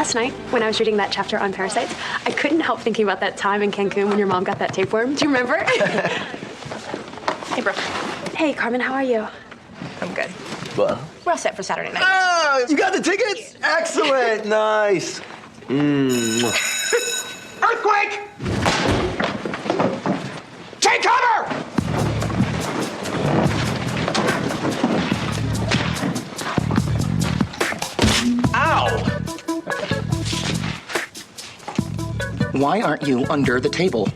Last night, when I was reading that chapter on parasites, I couldn't help thinking about that time in Cancun when your mom got that tapeworm. Do you remember? Hey, Brooke. Hey, Carmen, how are you? I'm good. Well. We're all set for Saturday night. Ah, you got the tickets? Excellent. Nice. Earthquake! Take cover! Ow! Why aren't you under the table?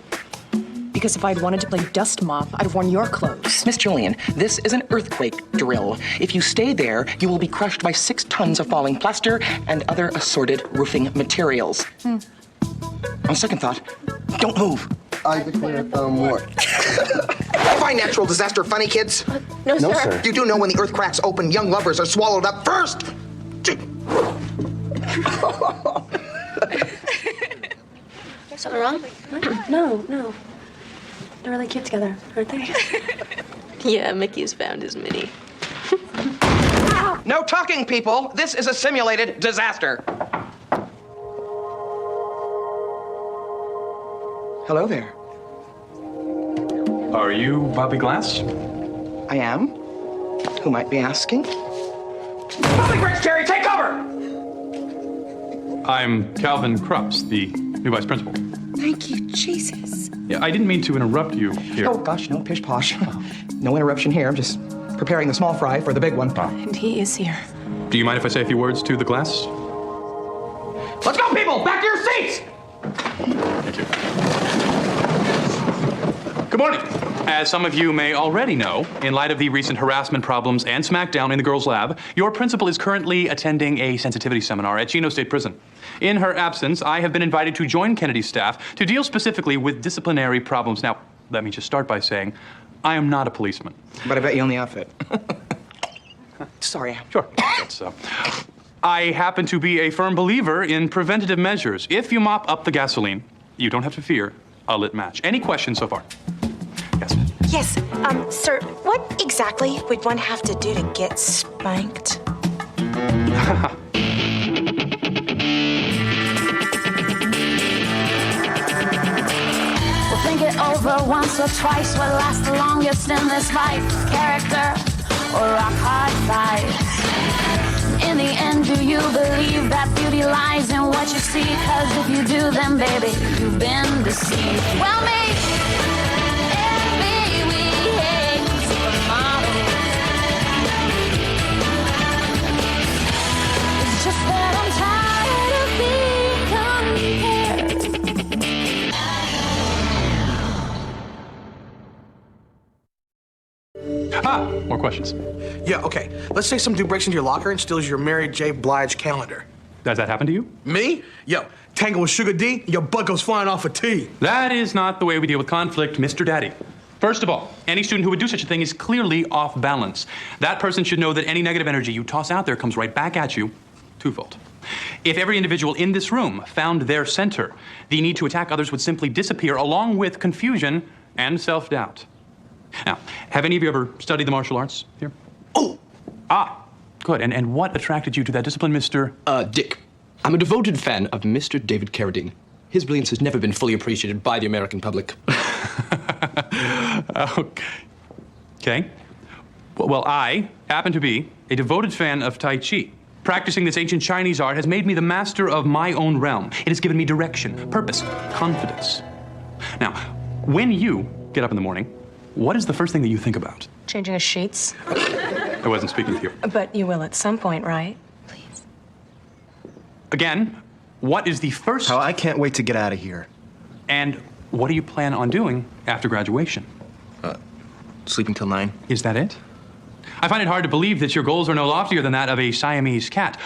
Because if I'd wanted to play dust mop, I'd have worn your clothes. Miss Julian, this is an earthquake drill. If you stay there, you will be crushed by 6 tons of falling plaster and other assorted roofing materials. On second thought, don't move. I declare war. I find natural disaster funny, kids. No, No, sir. sir. You do know when the earth cracks open, young lovers are swallowed up first. Something wrong? No. They're really cute together, aren't they? Yeah, Mickey's found his Minnie. No talking, people. This is a simulated disaster. Hello there. Are you Bobby Glass? I am. Who might be asking? Public bricks, Terry, take cover! I'm Calvin Krups, the new vice principal. Thank you, Jesus. Yeah, I didn't mean to interrupt you here. Oh, gosh, no pish posh. No interruption here. I'm just preparing the small fry for the big one. And he is here. Do you mind if I say a few words to the Glass? Let's go, people! Back to your seats! Thank you. Good morning. As some of you may already know, in light of the recent harassment problems and smackdown in the girls' lab, your principal is currently attending a sensitivity seminar at Chino State Prison. In her absence, I have been invited to join Kennedy's staff to deal specifically with disciplinary problems. Now, let me just start by saying, I am not a policeman. But I bet you own the outfit. Sorry. Sure. I happen to be a firm believer in preventative measures. If you mop up the gasoline, you don't have to fear a lit match. Any questions so far? Yes. Yes, sir, what exactly would one have to do to get spanked? We'll think it over once or twice. What lasts the longest in this life? Character or rock hard fights? In the end, do you believe that beauty lies in what you see? 'Cause if you do, then baby, you've been deceived. Well, maybe we hate supermodels. It's just that I'm tired of being compared. More questions. Yeah, okay. Let's say some dude breaks into your locker and steals your Mary J. Blige calendar. Does that happen to you? Me? Yo, tangle with Sugar D, your butt goes flying off a T. That is not the way we deal with conflict, Mr. Daddy. First of all, any student who would do such a thing is clearly off balance. That person should know that any negative energy you toss out there comes right back at you twofold. If every individual in this room found their center, the need to attack others would simply disappear along with confusion and self-doubt. Now, have any of you ever studied the martial arts here? Oh! Good. And what attracted you to that discipline, Mr.? Dick. I'm a devoted fan of Mr. David Carradine. His brilliance has never been fully appreciated by the American public. Okay. Well, I happen to be a devoted fan of Tai Chi. Practicing this ancient Chinese art has made me the master of my own realm. It has given me direction, purpose, confidence. Now, when you get up in the morning, what is the first thing that you think about? Changing his sheets. I wasn't speaking to you. But you will at some point, right? Please. Again, what is the first... Oh, I can't wait to get out of here. And what do you plan on doing after graduation? Sleeping till 9. Is that it? I find it hard to believe that your goals are no loftier than that of a Siamese cat.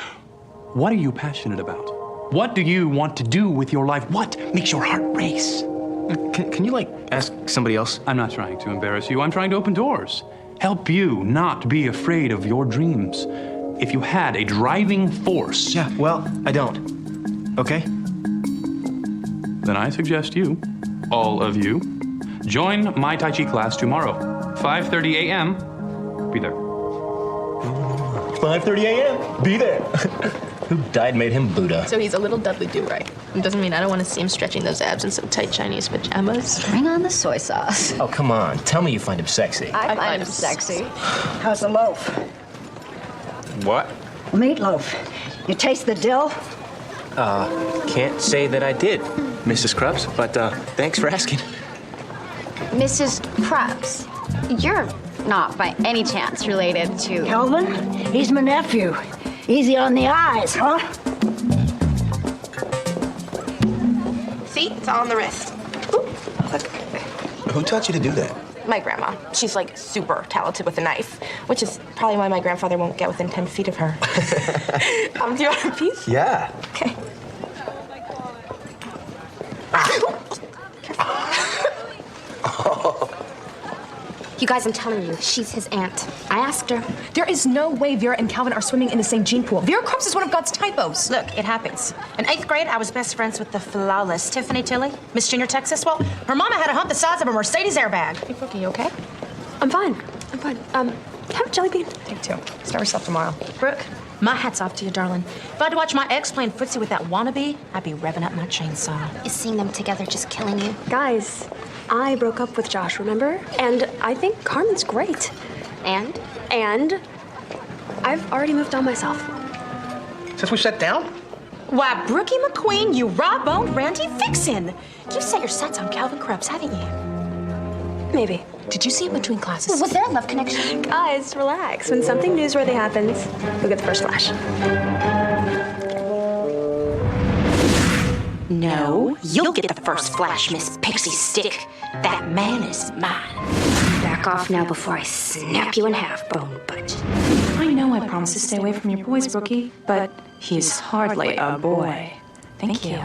What are you passionate about? What do you want to do with your life? What makes your heart race? Can you, ask somebody else? I'm not trying to embarrass you. I'm trying to open doors. Help you not be afraid of your dreams. If you had a driving force... Yeah, well, I don't. Okay? Then I suggest you, all of you, join my Tai Chi class tomorrow, 5:30 a.m. Be there. 5:30 a.m. Be there. Who died made him Buddha? So he's a little Dudley Do-Right. It doesn't mean I don't want to see him stretching those abs in some tight Chinese pajamas. Bring on the soy sauce. Oh, come on. Tell me you find him sexy. I find him sexy. How's the loaf? What? Meatloaf. You taste the dill? Can't say that I did, Mrs. Krabs, but thanks for asking. Mrs. Krabs, you're not by any chance related to... Calvin? He's my nephew. Easy on the eyes, huh? See? It's all on the wrist. Who taught you to do that? My grandma. She's like super talented with a knife, which is probably why my grandfather won't get within 10 feet of her. Do you want a piece? Yeah. Okay. You guys, I'm telling you, she's his aunt. I asked her. There is no way Vera and Calvin are swimming in the same gene pool. Vera Krabs is one of God's typos. Look, it happens. In 8th grade, I was best friends with the flawless Tiffany Tilley, Miss Junior Texas. Well, her mama had a hump the size of a Mercedes airbag. Hey, Brookie, you okay? I'm fine. I'm fine. Have a jelly bean. Take two. Start yourself tomorrow. Brooke, my hat's off to you, darling. If I had to watch my ex playing footsie with that wannabe, I'd be revving up my chainsaw. Is seeing them together just killing you? Guys, I broke up with Josh, remember? And I think Carmen's great. And? And I've already moved on myself. Since we sat down? Why, Brookie McQueen, you raw-boned Randy Vixen. You set your sights on Calvin Krabs, haven't you? Maybe. Did you see him between classes? Was there a love connection? Guys, relax. When something newsworthy happens, you'll get the first flash. No, you'll get the first flash, Miss Pixie Stick. That man is mine. Back off now before I snap you in half, bone butt. I know I promised to stay away from your boys, Brookie, but he's hardly a boy. Thank you.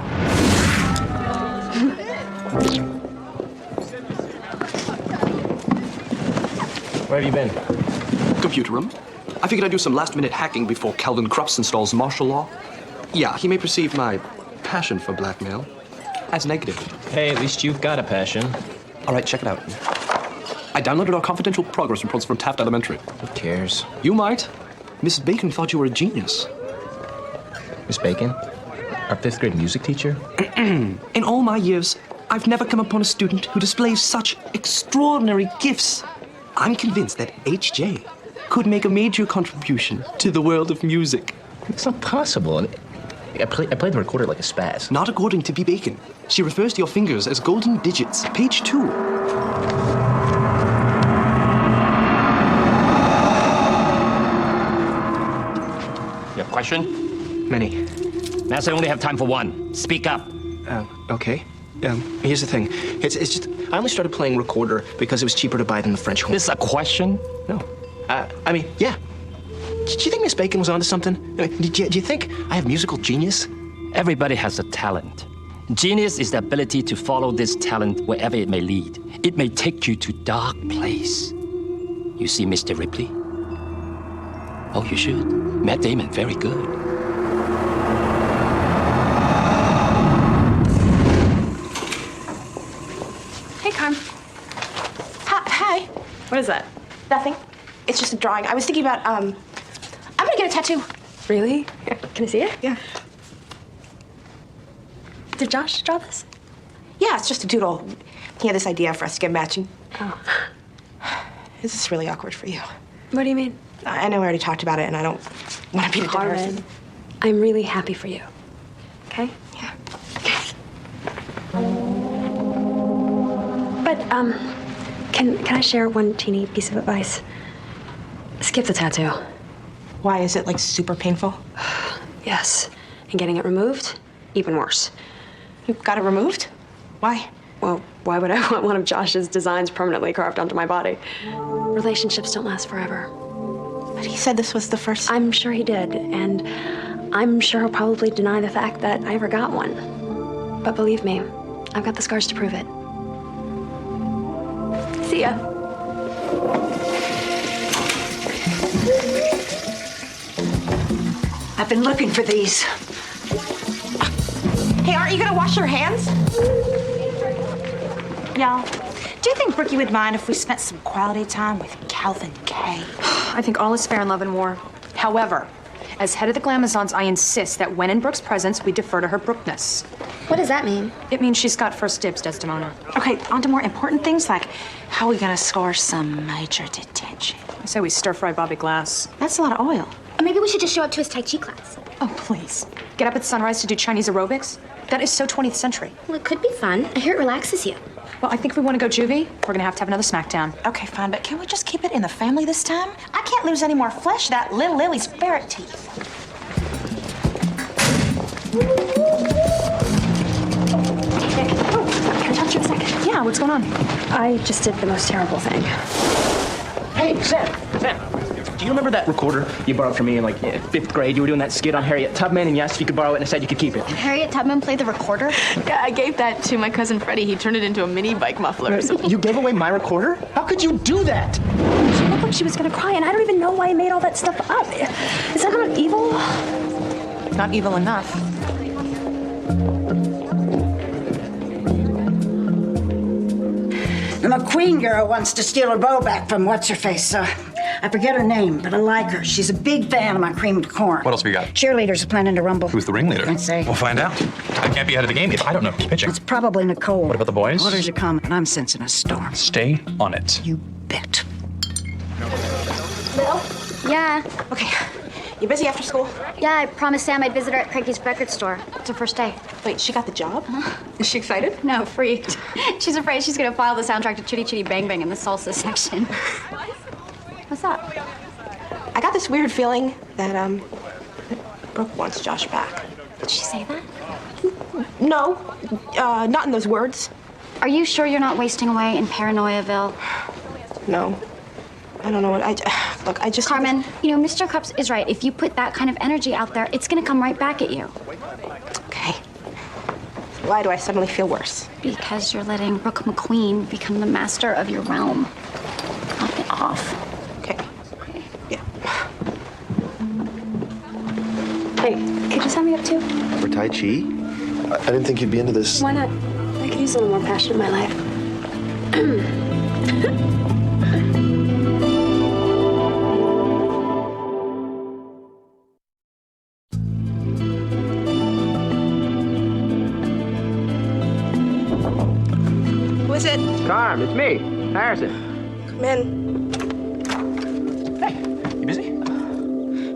Where have you been? Computer room. I figured I'd do some last-minute hacking before Calvin Krabs installs martial law. Yeah, he may perceive my passion for blackmail as negative. Hey, at least you've got a passion. All right, check it out. I downloaded our confidential progress reports from Taft Elementary. Who cares? You might. Mrs. Bacon thought you were a genius. Miss Bacon? Our 5th grade music teacher? In all my years, I've never come upon a student who displays such extraordinary gifts. I'm convinced that H.J. could make a major contribution to the world of music. It's not possible. I played the recorder like a spaz. Not according to B. Bacon. She refers to your fingers as golden digits. Page 2. You have a question? Many. Master, I only have time for one. Speak up. Okay. Here's the thing. It's just, I only started playing recorder because it was cheaper to buy than the French horn. This is a question? No. I mean, yeah. Do you think Miss Bacon was onto something? I mean, do you think I have musical genius? Everybody has a talent. Genius is the ability to follow this talent wherever it may lead. It may take you to dark place. You see Mr. Ripley? Oh, you should. Matt Damon, very good. Hey, Carm. Hi. What is that? Nothing. It's just a drawing. I was thinking about, I'm gonna get a tattoo. Really? Can I see it? Yeah. Did Josh draw this? Yeah, it's just a doodle. He had this idea for us to get matching. Oh. Is this really awkward for you? What do you mean? I know we already talked about it, and I don't want to be the dead Carmen, person. I'm really happy for you. Okay? Yeah. But, can I share one teeny piece of advice? Skip the tattoo. Why, is it, like, super painful? Yes. And getting it removed, even worse. You got it removed? Why? Well, why would I want one of Josh's designs permanently carved onto my body? Relationships don't last forever. But he said this was the first... I'm sure he did, and I'm sure he'll probably deny the fact that I ever got one. But believe me, I've got the scars to prove it. See ya. I've been looking for these. Hey, aren't you gonna wash your hands? Y'all, do you think Brookie would mind if we spent some quality time with Calvin K? I think all is fair in love and war. However, As head of the Glamazons, I insist that when in Brooke's presence, we defer to her Brookness. What does that mean? It means she's got first dibs, Desdemona. Okay, on to more important things like how are we gonna score some major detention? I say we stir-fry Bobby Glass. That's a lot of oil. Or maybe we should just show up to his Tai Chi class. Oh, please. Get up at sunrise to do Chinese aerobics? That is so 20th century. Well, it could be fun. I hear it relaxes you. Well, I think if we want to go juvie, we're going to have another smackdown. Okay, fine, but can we just keep it in the family this time? I can't lose any more flesh to that little Lily's ferret teeth. Can I talk to you a second? Yeah, what's going on? I just did the most terrible thing. Hey, Sam. Do you remember that recorder you borrowed from me in like 5th grade? You were doing that skit on Harriet Tubman, and you asked if you could borrow it, and I said you could keep it. Harriet Tubman played the recorder? Yeah, I gave that to my cousin Freddie. He turned it into a mini bike muffler. You gave away my recorder? How could you do that? She looked like she was gonna cry, and I don't even know why I made all that stuff up. Is that not evil? Not evil enough. The McQueen girl wants to steal her beau back from what's-her-face. I forget her name, but I like her. She's a big fan of my creamed corn. What else we got? Cheerleaders are planning to rumble. Who's the ringleader? I'd say. We'll find out. I can't be ahead of the game if I don't know who's pitching. It's probably Nicole. What about the boys? Orders are coming, and I'm sensing a storm. Stay on it. You bet. Lil? Yeah. Okay. You busy after school? Yeah, I promised Sam I'd visit her at Craigie's record store. It's her first day. Wait, she got the job? Is she excited? No, freaked. She's afraid she's gonna file the soundtrack to Chitty Chitty Bang Bang in the salsa section. What's up? I got this weird feeling that Brooke wants Josh back. Did she say that? No, not in those words. Are you sure you're not wasting away in Paranoiaville? No. I don't know what look, I just... Carmen, you know, Mr. Krups is right. If you put that kind of energy out there, it's gonna come right back at you. Okay. Why do I suddenly feel worse? Because you're letting Brooke McQueen become the master of your realm. Knock it off. Okay. Yeah. Hey, could you sign me up too? For Tai Chi? I didn't think you'd be into this. Why not? I could use a little more passion in my life. Who is it? Carm, it's me, Harrison. Come in. You busy?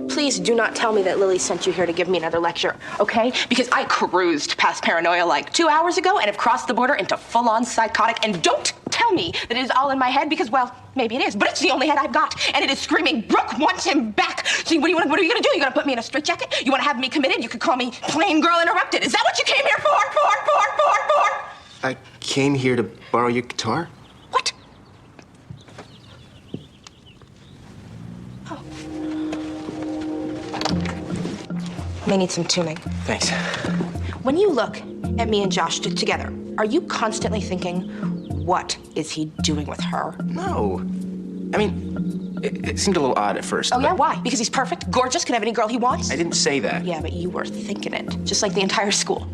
Please do not tell me that Lily sent you here to give me another lecture, okay? Because I cruised past paranoia like 2 hours ago and have crossed the border into full-on psychotic. And don't tell me that it is all in my head because, well, maybe it is, but it's the only head I've got. And it is screaming, Brooke wants him back. See, what are you gonna do? You gonna put me in a straitjacket? You wanna have me committed? You could call me plain girl interrupted. Is that what you came here for? I came here to borrow your guitar. What? May need some tuning. Thanks. When you look at me and Josh together, are you constantly thinking, what is he doing with her? No. I mean, it seemed a little odd at first. Oh, but yeah? Why? Because he's perfect, gorgeous, can have any girl he wants? I didn't say that. Yeah, but you were thinking it, just like the entire school.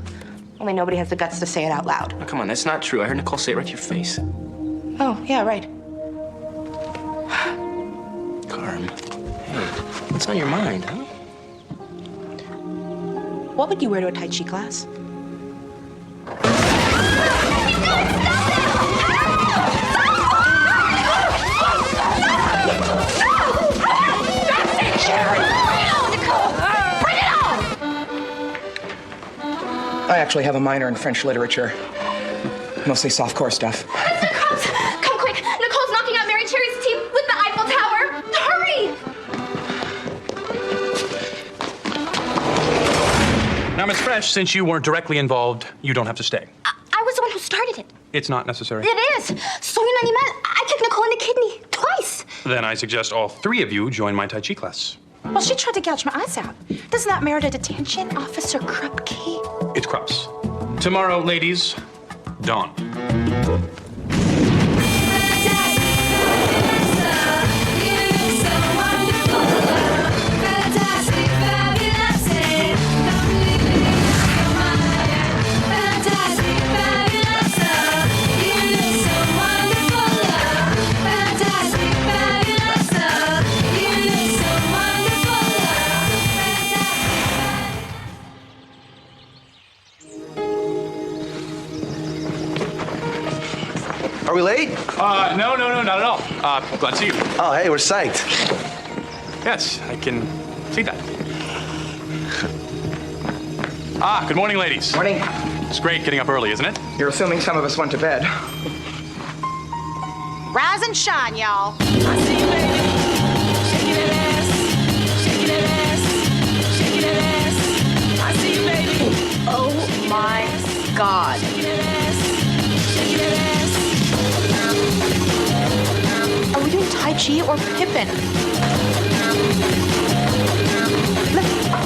Only nobody has the guts to say it out loud. Oh, come on, that's not true. I heard Nicole say it right to your face. Oh, yeah, right. Carm, hey, what's on your mind, huh? What would you wear to a Tai Chi class? I actually have a minor in French literature. Mostly softcore stuff. Mr. Krups, come quick. Nicole's knocking out Mary Cherry's teeth with the Eiffel Tower. Hurry! Now, Miss Fresh, since you weren't directly involved, you don't have to stay. I was the one who started it. It's not necessary. It is. So you know what I meant? I kicked Nicole in the kidney twice. Then I suggest all three of you join my Tai Chi class. Well, she tried to gouge my eyes out. Doesn't that merit a detention, Officer Krupke? It's Krups. Tomorrow, ladies, dawn. Are we late? No, not at all. Glad to see you. Oh, hey, we're psyched. Yes, I can see that. Good morning, ladies. Morning. It's great getting up early, isn't it? You're assuming some of us went to bed. Rise and shine, y'all. Oh my God. Are we doing Tai Chi or Pippin?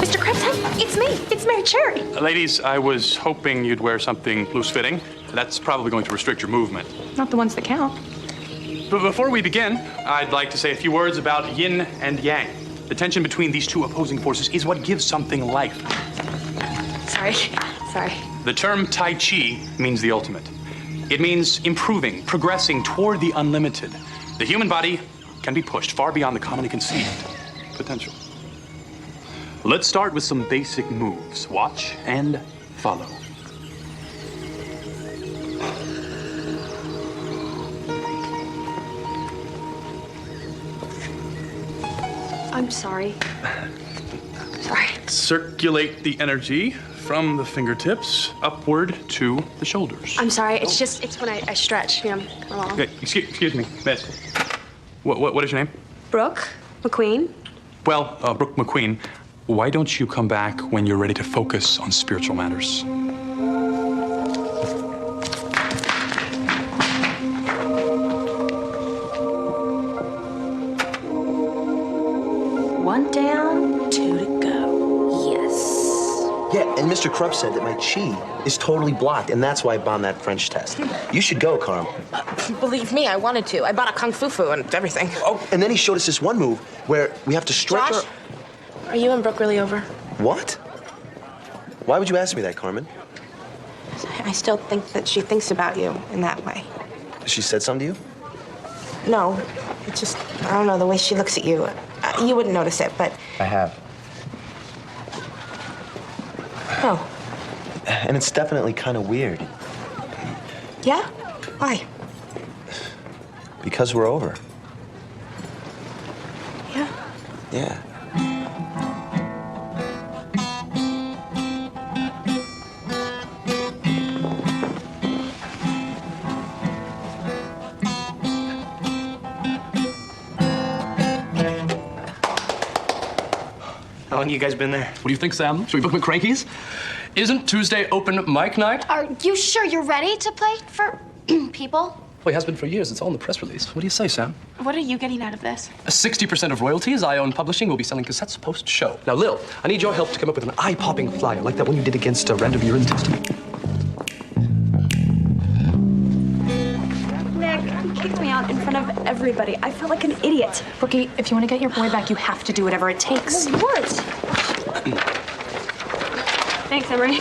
Mr. Krebs, hey, it's me. It's Mary Cherry. Ladies, I was hoping you'd wear something loose-fitting. That's probably going to restrict your movement. Not the ones that count. But before we begin, I'd like to say a few words about yin and yang. The tension between these two opposing forces is what gives something life. Sorry. The term Tai Chi means the ultimate. It means improving, progressing toward the unlimited. The human body can be pushed far beyond the commonly conceived potential. Let's start with some basic moves. Watch and follow. I'm sorry. Circulate the energy from the fingertips upward to the shoulders. I'm sorry. It's when I stretch. You know, come along. Okay, excuse me, miss. What is your name? Brooke McQueen. Well, Brooke McQueen, why don't you come back when you're ready to focus on spiritual matters? One down, two to go. Yes. Yeah, and Mr. Krupp said that my chi is totally blocked, and that's why I bombed that French test. You should go, Carm. Believe me, I wanted to. I bought a kung fu and everything. Oh, and then he showed us this one move where we have to stretch Josh, are you and Brooke really over? What? Why would you ask me that, Carmen? I still think that she thinks about you in that way. She said something to you? No, it's just, I don't know, the way she looks at you. You wouldn't notice it, but... I have. Oh. And it's definitely kind of weird. Yeah? Why? Because we're over. Yeah? Yeah. How long you guys been there? What do you think, Sam? Should we book McCrankey's? Isn't Tuesday open mic night? Are you sure you're ready to play for people? Well, it has been for years. It's all in the press release. What do you say, Sam? What are you getting out of this? 60% of royalties I own publishing will be selling cassettes post-show. Now, Lil, I need your help to come up with an eye-popping flyer like that one you did against random urine testing. Nick, you kicked me out in front of everybody. I felt like an idiot. Brookie, if you want to get your boy back, you have to do whatever it takes. What? Thanks, Emery.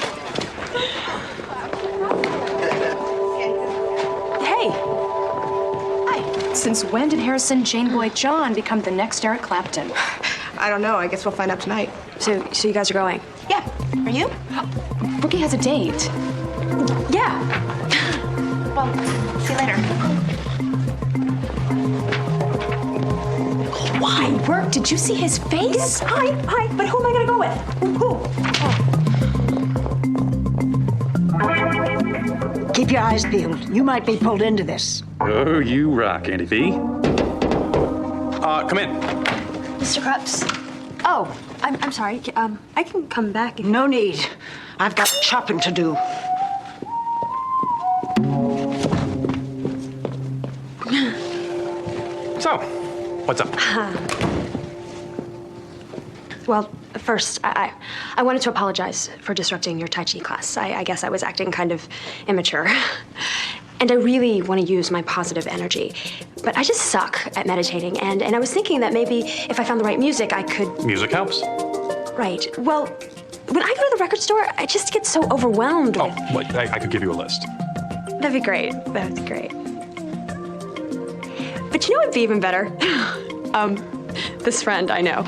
Hey. Hi. Since when did Harrison Jane Boy John become the next Eric Clapton? I don't know. I guess we'll find out tonight. So you guys are going? Yeah. Are you? Brookie has a date. Yeah. Well, see you later. Why? Work? Did you see his face? Yes, hi. But who am I gonna go with? Who? Keep your eyes peeled. You might be pulled into this. Oh, you rock, Andy V. Come in. Mr. Krebs. Oh, I'm sorry. I can come back if... No need. I've got chopping to do. So, what's up? Well, first, I wanted to apologize for disrupting your Tai Chi class. I guess I was acting kind of immature. And I really want to use my positive energy. But I just suck at meditating, and I was thinking that maybe if I found the right music, I could... Music helps. Right. Well, when I go to the record store, I just get so overwhelmed with... Oh, well, I could give you a list. That'd be great. That'd be great. But you know what'd be even better? This friend I know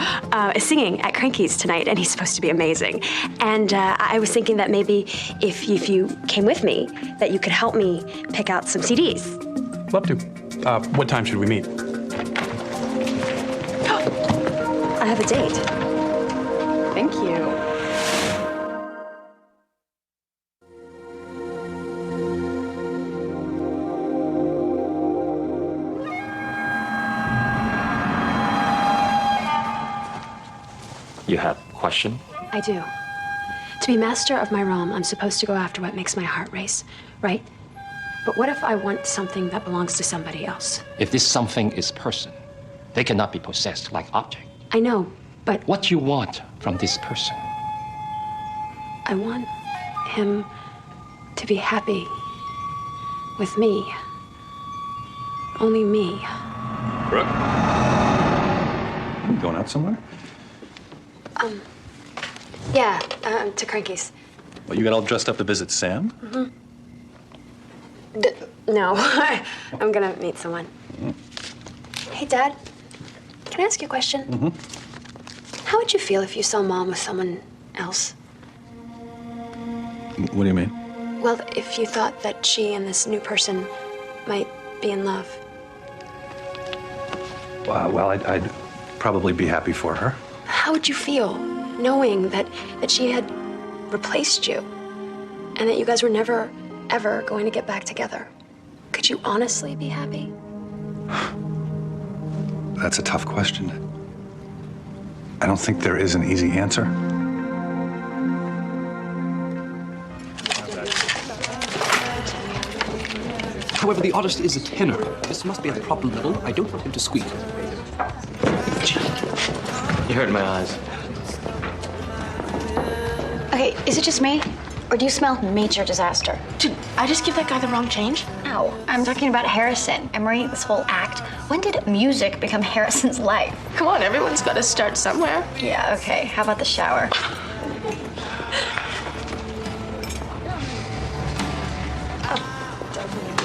is singing at Cranky's tonight, and he's supposed to be amazing. And I was thinking that maybe if you came with me, that you could help me pick out some CDs. love to. What time should we meet? I have a date. Thank you. You have a question? I do. To be master of my realm, I'm supposed to go after what makes my heart race, right? But what if I want something that belongs to somebody else? If this something is person, they cannot be possessed like object. I know, but What you want from this person? I want him to be happy with me. Only me. Brooke? You going out somewhere? Yeah, to Cranky's. Well, you got all dressed up to visit Sam? No, I'm gonna meet someone. Hey, Dad, can I ask you a question? How would you feel if you saw Mom with someone else? What do you mean? Well, if you thought that she and this new person might be in love. Well, I'd probably be happy for her. How would you feel knowing that she had replaced you and that you guys were never, ever going to get back together? Could you honestly be happy? That's a tough question. I don't think there is an easy answer. However, the artist is a tenor. This must be at the proper level. I don't want him to squeak. You hurt my eyes. Okay, is it just me? Or do you smell major disaster? Did I just give that guy the wrong change? Ow, I'm talking about Harrison. Emery, this whole act. When did music become Harrison's life? Come on, everyone's got to start somewhere. Yeah, okay. How about the shower?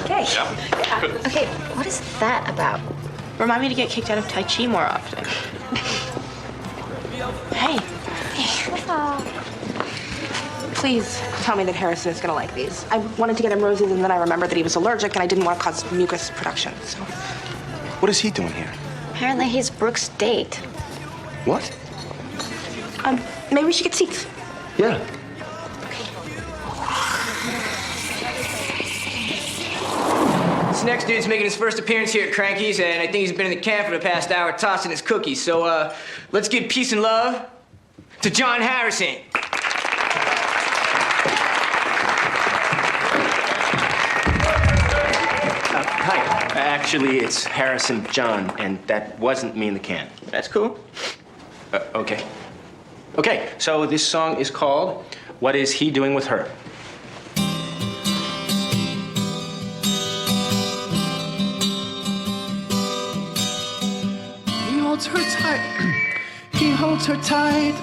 Okay. Yeah. Okay, what is that about? Remind me to get kicked out of Tai Chi more often. Hey. Please tell me that Harrison is gonna like these. I wanted to get him roses, and then I remembered that he was allergic, and I didn't want to cause mucus production. So, What is he doing here? Apparently he's Brooke's date. What? maybe we should get seats. Yeah. This next dude's making his first appearance here at Cranky's, and I think he's been in the camp for the past hour tossing his cookies. So, let's give peace and love to John Harrison. Hi. Actually, it's Harrison John, and that wasn't me in the can. That's cool. Okay. Okay, so this song is called What Is He Doing With Her? He holds her tight. He holds her tight.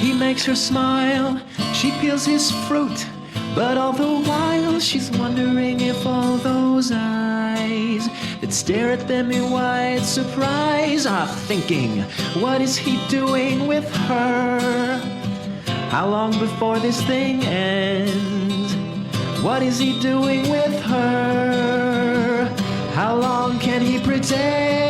He makes her smile. She peels his fruit. But all the while she's wondering if all those eyes that stare at them in wide surprise are thinking, what is he doing with her? How long before this thing ends? What is he doing with her? How long can he pretend?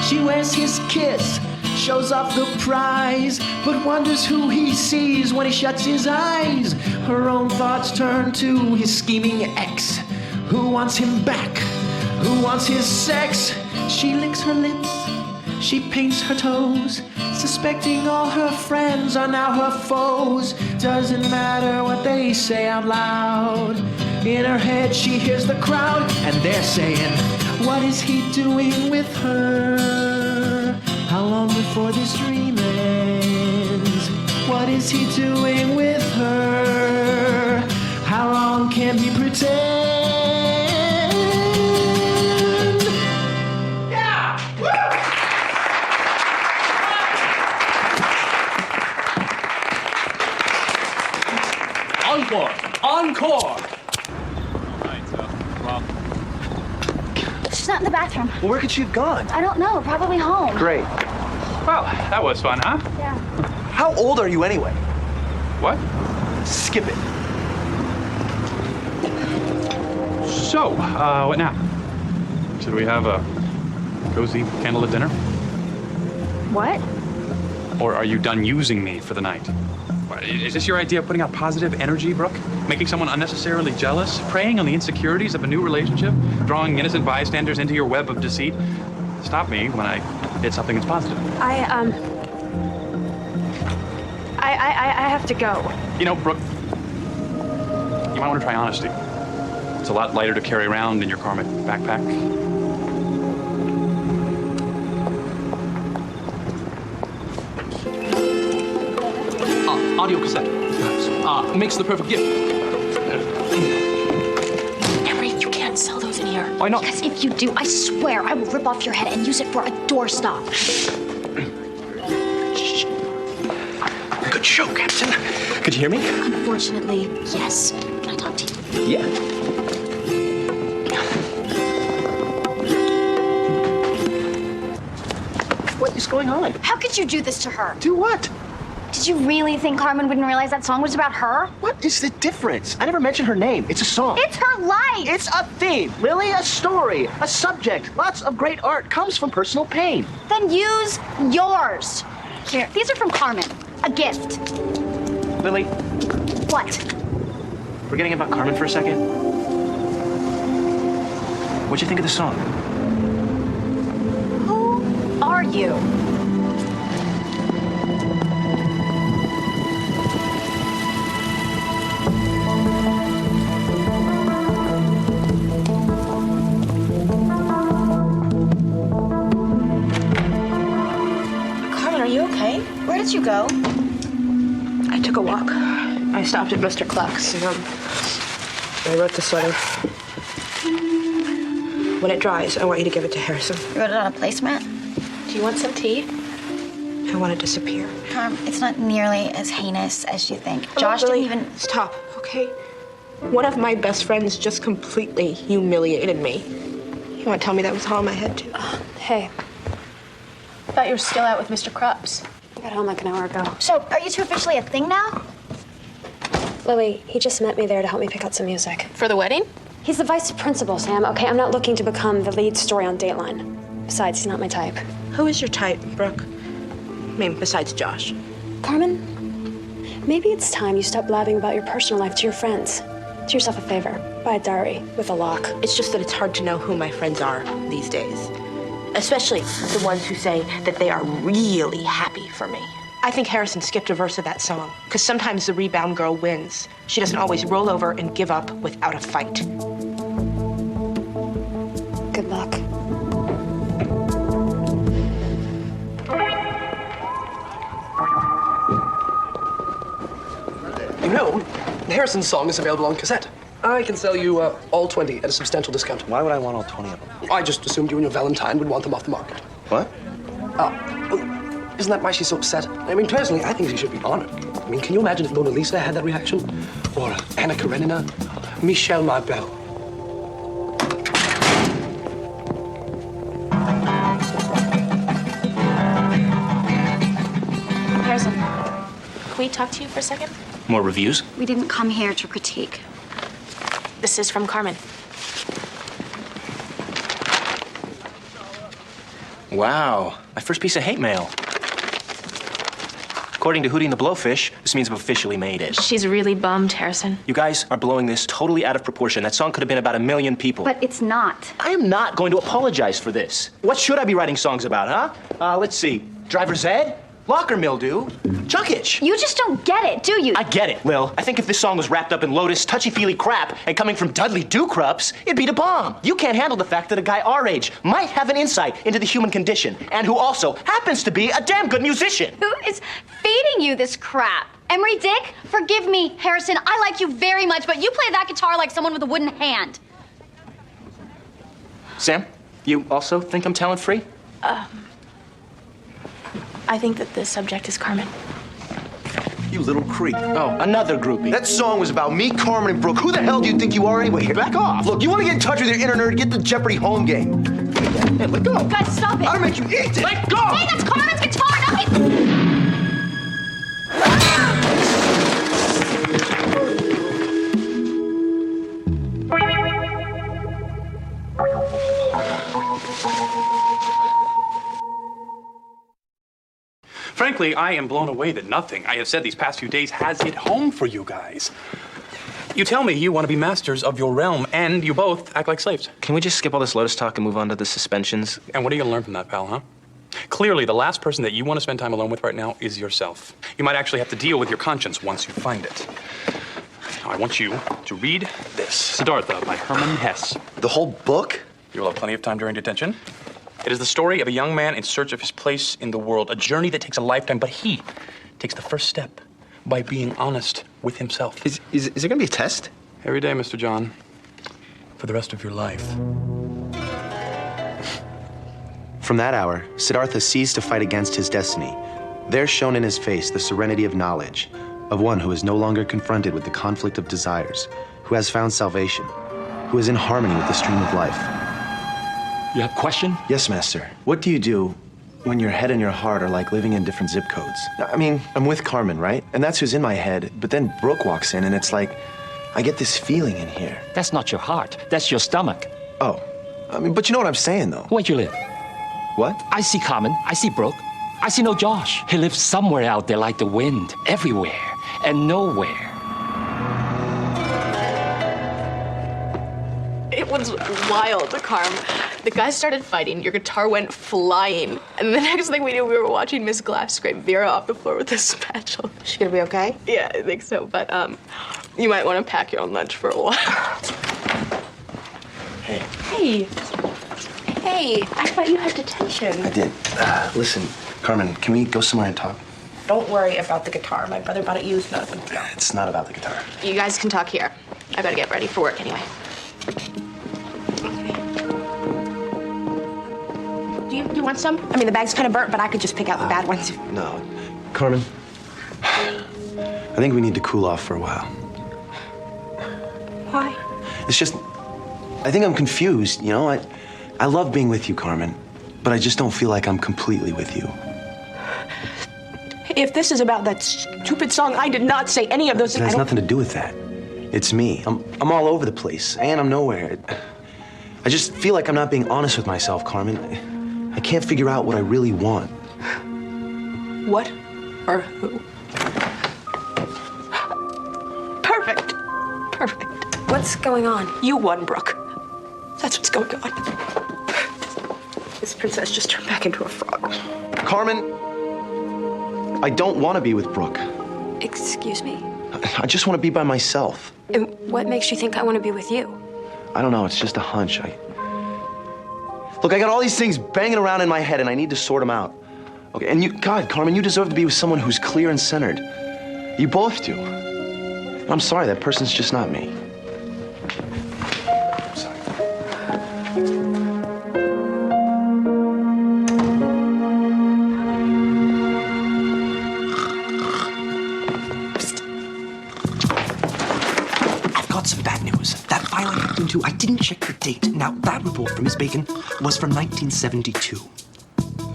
She wears his kiss, shows off the prize, but wonders who he sees when he shuts his eyes. Her own thoughts turn to his scheming ex, who wants him back, who wants his sex. She licks her lips, she paints her toes, suspecting all her friends are now her foes. Doesn't matter what they say out loud. In her head she hears the crowd, and they're saying, what is he doing with her? How long before this dream ends? What is he doing with her? How long can he pretend? Yeah! Encore! Encore! She's not in the bathroom. Well, where could she have gone? I don't know. Probably home. Great. Well, that was fun, huh? Yeah. How old are you anyway? What? Skip it. So, what now? Should we have a cozy candlelit dinner? What? Or are you done using me for the night? Is this your idea of putting out positive energy, Brooke? Making someone unnecessarily jealous? Preying on the insecurities of a new relationship? Drawing innocent bystanders into your web of deceit? Stop me when I hit something that's positive. I have to go. You know, Brooke, you might want to try honesty. It's a lot lighter to carry around in your karmic backpack. Audio cassette. Makes the perfect gift. Emery, you can't sell those in here. Why not? Because if you do, I swear I will rip off your head and use it for a doorstop. Good show, Captain. Could you hear me? Unfortunately, yes. Can I talk to you? Yeah. What is going on? How could you do this to her? Do what? Did you really think Carmen wouldn't realize that song was about her? What is the difference? I never mentioned her name. It's a song. It's her life! It's a theme, Lily, a story, a subject. Lots of great art comes from personal pain. Then use yours. Here, these are from Carmen. A gift. Lily, What? forgetting about Carmen for a second. What'd you think of the song? Who are you? Carmen, are you okay? Where did you go? I took a walk. I stopped at Mr. Cluck's and I wrote the sweater. When it dries, I want you to give it to Harrison. You wrote it on a placemat? Do you want some tea? I want to disappear. It's not nearly as heinous as you think. Josh Lily, didn't even... Stop, okay? One of my best friends just completely humiliated me. You want to tell me that was all in my head, too? Hey, I thought you were still out with Mr. Krupps. I got home like an hour ago. So, are you two officially a thing now? Lily, he just met me there to help me pick out some music. For the wedding? He's the vice principal, Sam. Okay, I'm not looking to become the lead story on Dateline. Besides, he's not my type. Who is your type, Brooke? I mean, besides Josh. Carmen, maybe it's time you stop blabbing about your personal life to your friends. Do yourself a favor. Buy a diary with a lock. It's just that it's hard to know who my friends are these days. Especially the ones who say that they are really happy for me. I think Harrison skipped a verse of that song, because sometimes the rebound girl wins. She doesn't always roll over and give up without a fight. Good luck. You know, Harrison's song is available on cassette. I can sell you all 20 at a substantial discount. Why would I want all 20 of them? I just assumed you and your Valentine would want them off the market. What? Isn't that why she's so upset? I mean, personally, I think she should be honored. I mean, can you imagine if Mona Lisa had that reaction? Or Anna Karenina? Michelle Marbell? Harrison, can we talk to you for a second? More reviews? We didn't come here to critique. This is from Carmen. Wow, my first piece of hate mail. According to Hootie and the Blowfish, this means I've officially made it. She's really bummed, Harrison. You guys are blowing this totally out of proportion. That song could have been about 1 million people. But it's not. I am not going to apologize for this. What should I be writing songs about, huh? Let's see. Driver's ed? Locker mildew? Junkage? You just don't get it, do you? I get it, Lil. I think if this song was wrapped up in Lotus touchy-feely crap and coming from Dudley Do-Krups, it'd be the bomb. You can't handle the fact that a guy our age might have an insight into the human condition and who also happens to be a damn good musician. Who is feeding you this crap? Emery Dick, forgive me, Harrison. I like you very much, but you play that guitar like someone with a wooden hand. Sam, you also think I'm talent-free? I think that the subject is Carmen. You little creep. Oh, another groupie. That song was about me, Carmen, and Brooke. Who the hell do you think you are anyway? Back off. Look, you want to get in touch with your inner nerd, get the Jeopardy home game. Hey, let go. Guys, stop it. I'll make you eat it. Let go. Hey, that's Carmen's guitar, not his... Frankly, I am blown away that nothing I have said these past few days has hit home for you guys. You tell me you want to be masters of your realm, and you both act like slaves. Can we just skip all this Lotus talk and move on to the suspensions? And what are you going to learn from that, pal, huh? Clearly, the last person that you want to spend time alone with right now is yourself. You might actually have to deal with your conscience once you find it. Now, I want you to read this. Siddhartha by Hermann Hesse. The whole book? You'll have plenty of time during detention. It is the story of a young man in search of his place in the world, a journey that takes a lifetime, but he takes the first step by being honest with himself. Is there going to be a test? Every day, Mr. John, for the rest of your life. From that hour, Siddhartha ceased to fight against his destiny. There shone in his face the serenity of knowledge, of one who is no longer confronted with the conflict of desires, who has found salvation, who is in harmony with the stream of life. You have a question? Yes, Master. What do you do when your head and your heart are like living in different zip codes? I mean, I'm with Carmen, right? And that's who's in my head, but then Brooke walks in and it's like, I get this feeling in here. That's not your heart. That's your stomach. Oh, I mean, but you know what I'm saying, though. Where'd you live? What? I see Carmen. I see Brooke. I see no Josh. He lives somewhere out there like the wind, everywhere and nowhere. It was wild, Carm. The guys started fighting, your guitar went flying, and the next thing we knew, we were watching Miss Glass scrape Vera off the floor with a spatula. Is she gonna be okay? Yeah, I think so, but you might want to pack your own lunch for a while. Hey. Hey. Hey, I thought you had detention. I did. Listen, Carmen, can we go somewhere and talk? Don't worry about the guitar. My brother bought it used, not a big deal. It's not about the guitar. You guys can talk here. I gotta get ready for work anyway. Do you want some? I mean, the bag's kind of burnt, but I could just pick out the bad ones. No. Carmen, I think we need to cool off for a while. Why? It's just, I think I'm confused, you know? I love being with you, Carmen, but I just don't feel like I'm completely with you. If this is about that stupid song, I did not say any of those It things. has nothing to do with that. It's me. I'm all over the place, and I'm nowhere. I just feel like I'm not being honest with myself, Carmen. I can't figure out what I really want. What or who? Perfect. Perfect. What's going on? You won, Brooke. That's what's going on. This princess just turned back into a frog. Carmen, I don't want to be with Brooke. Excuse me? I just want to be by myself. And what makes you think I want to be with you? I don't know, it's just a hunch. Look, I got all these things banging around in my head and I need to sort them out. Okay, and God, Carmen, you deserve to be with someone who's clear and centered. You both do. I'm sorry, that person's just not me. I'm sorry. I've got some bad news. That file I looked into, I didn't check the date. Now, that report from Miss Bacon was from 1972.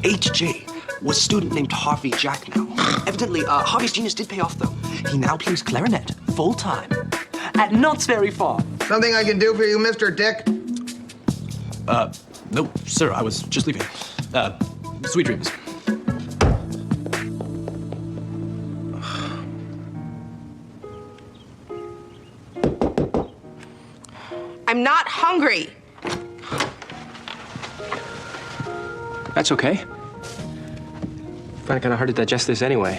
H.J. was a student named Harvey Jack now. Evidently, Harvey's genius did pay off, though. He now plays clarinet full-time at Knott's Berry Farm. Something I can do for you, Mr. Dick? No, sir, I was just leaving. Sweet dreams. I'm not hungry. That's okay. Find it kind of hard to digest this anyway.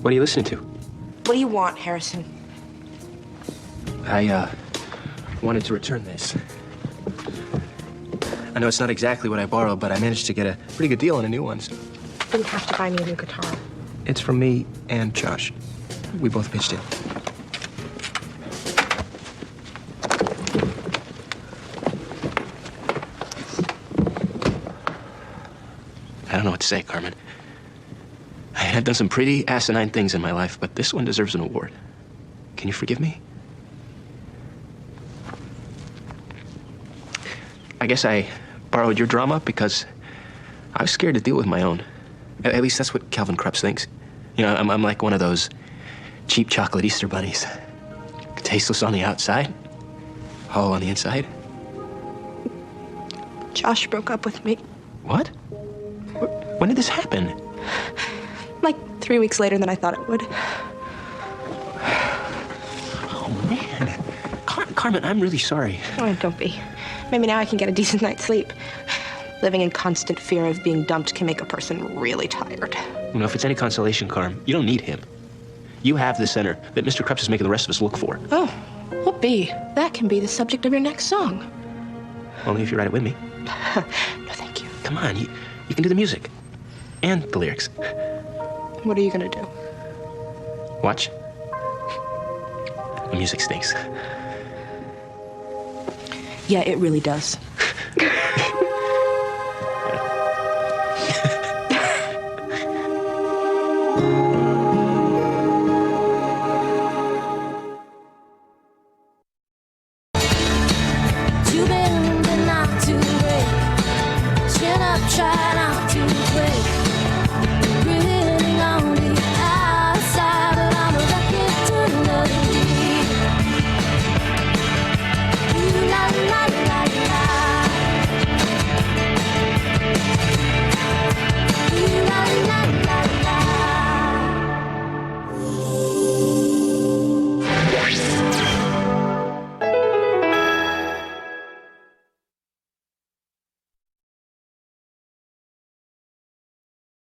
What are you listening to? What do you want, Harrison? I wanted to return this. I know it's not exactly what I borrowed, but I managed to get a pretty good deal on a new one. You didn't have to buy me a new guitar. It's from me and Josh. We both pitched in. I don't know what to say, Carmen. I had done some pretty asinine things in my life, but this one deserves an award. Can you forgive me? I guess I borrowed your drama because I was scared to deal with my own. At least that's what Calvin Krebs thinks. You know, I'm like one of those cheap chocolate Easter bunnies. Tasteless on the outside, hollow on the inside. Josh broke up with me. What? When did this happen? Like 3 weeks later than I thought it would. Oh, man. Carmen, I'm really sorry. Oh, don't be. Maybe now I can get a decent night's sleep. Living in constant fear of being dumped can make a person really tired. You know, if it's any consolation, Carm, you don't need him. You have the center that Mr. Krebs is making the rest of us look for. Oh, whoopee. That can be the subject of your next song. Only if you write it with me. No, thank you. Come on, you can do the music. And the lyrics. What are you gonna do? Watch. The music stinks. Yeah, it really does.